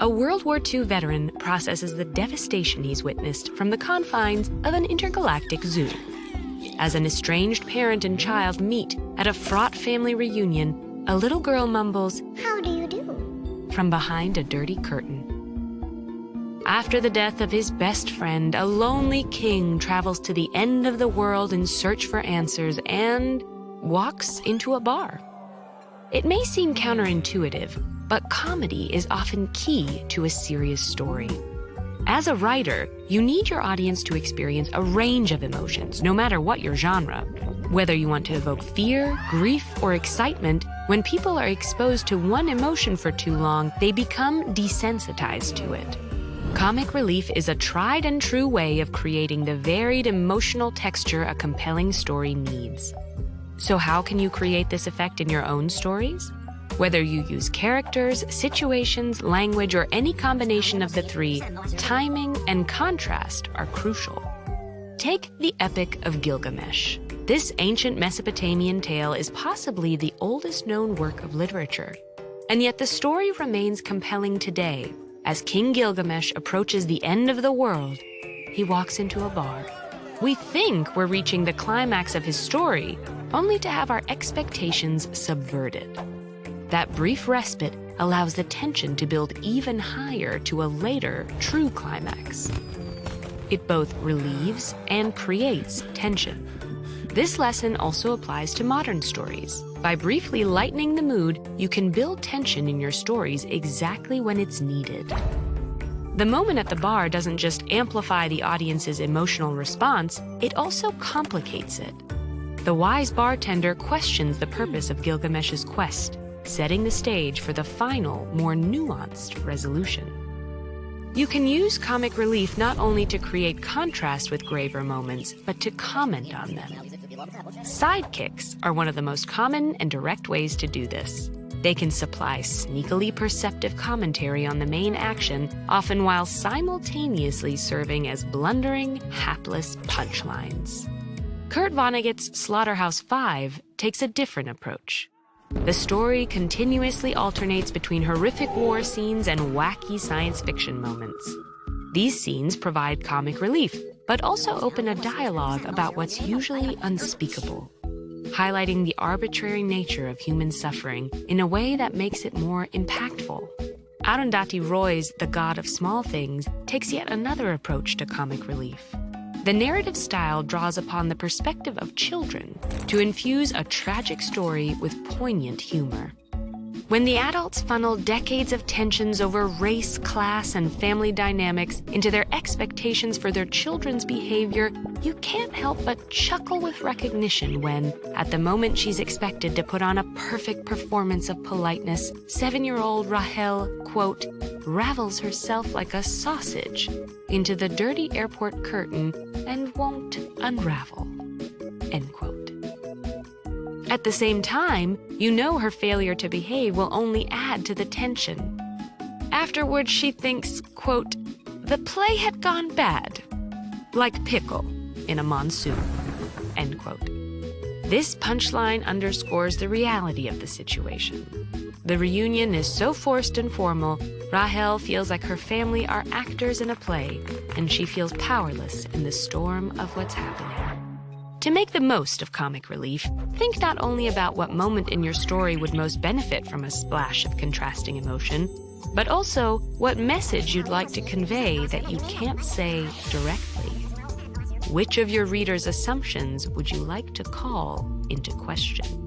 A World War II veteran processes the devastation he's witnessed from the confines of an intergalactic zoo. As an estranged parent and child meet at a fraught family reunion, a little girl mumbles, "How do you do?" from behind a dirty curtain. After the death of his best friend, a lonely king travels to the end of the world in search for answers and walks into a bar. It may seem counterintuitive, but comedy is often key to a serious story. As a writer, you need your audience to experience a range of emotions, no matter what your genre. Whether you want to evoke fear, grief, or excitement, when people are exposed to one emotion for too long, they become desensitized to it. Comic relief is a tried and true way of creating the varied emotional texture a compelling story needs. So how can you create this effect in your own stories? Whether you use characters, situations, language, or any combination of the three, timing and contrast are crucial. Take the Epic of Gilgamesh. This ancient Mesopotamian tale is possibly the oldest known work of literature. And yet the story remains compelling today. As King Gilgamesh approaches the end of the world, he walks into a bar. We think we're reaching the climax of his story, only to have our expectations subverted. That brief respite allows the tension to build even higher to a later, true climax. It both relieves and creates tension. This lesson also applies to modern stories. By briefly lightening the mood, you can build tension in your stories exactly when it's needed. The moment at the bar doesn't just amplify the audience's emotional response, it also complicates it. The wise bartender questions the purpose of Gilgamesh's quest, setting the stage for the final, more nuanced resolution. You can use comic relief not only to create contrast with graver moments, but to comment on them. Sidekicks are one of the most common and direct ways to do this. They can supply sneakily perceptive commentary on the main action, often while simultaneously serving as blundering, hapless punchlines. Kurt Vonnegut's Slaughterhouse-Five takes a different approach. The story continuously alternates between horrific war scenes and wacky science fiction moments. These scenes provide comic relief, but also open a dialogue about what's usually unspeakable, highlighting the arbitrary nature of human suffering in a way that makes it more impactful. Arundhati Roy's The God of Small Things takes yet another approach to comic relief. The narrative style draws upon the perspective of children to infuse a tragic story with poignant humor. When the adults funnel decades of tensions over race, class, and family dynamics into their expectations for their children's behavior, you can't help but chuckle with recognition when, at the moment she's expected to put on a perfect performance of politeness, 7-year-old Rahel, quote, ravels herself like a sausage into the dirty airport curtain and won't unravel, end quote. At the same time, you know her failure to behave will only add to the tension. Afterwards, she thinks, quote, the play had gone bad, like pickle in a monsoon, end quote. This punchline underscores the reality of the situation. The reunion is so forced and formal, Rahel feels like her family are actors in a play, and she feels powerless in the storm of what's happening. To make the most of comic relief, think not only about what moment in your story would most benefit from a splash of contrasting emotion, but also what message you'd like to convey that you can't say directly. Which of your readers' assumptions would you like to call into question?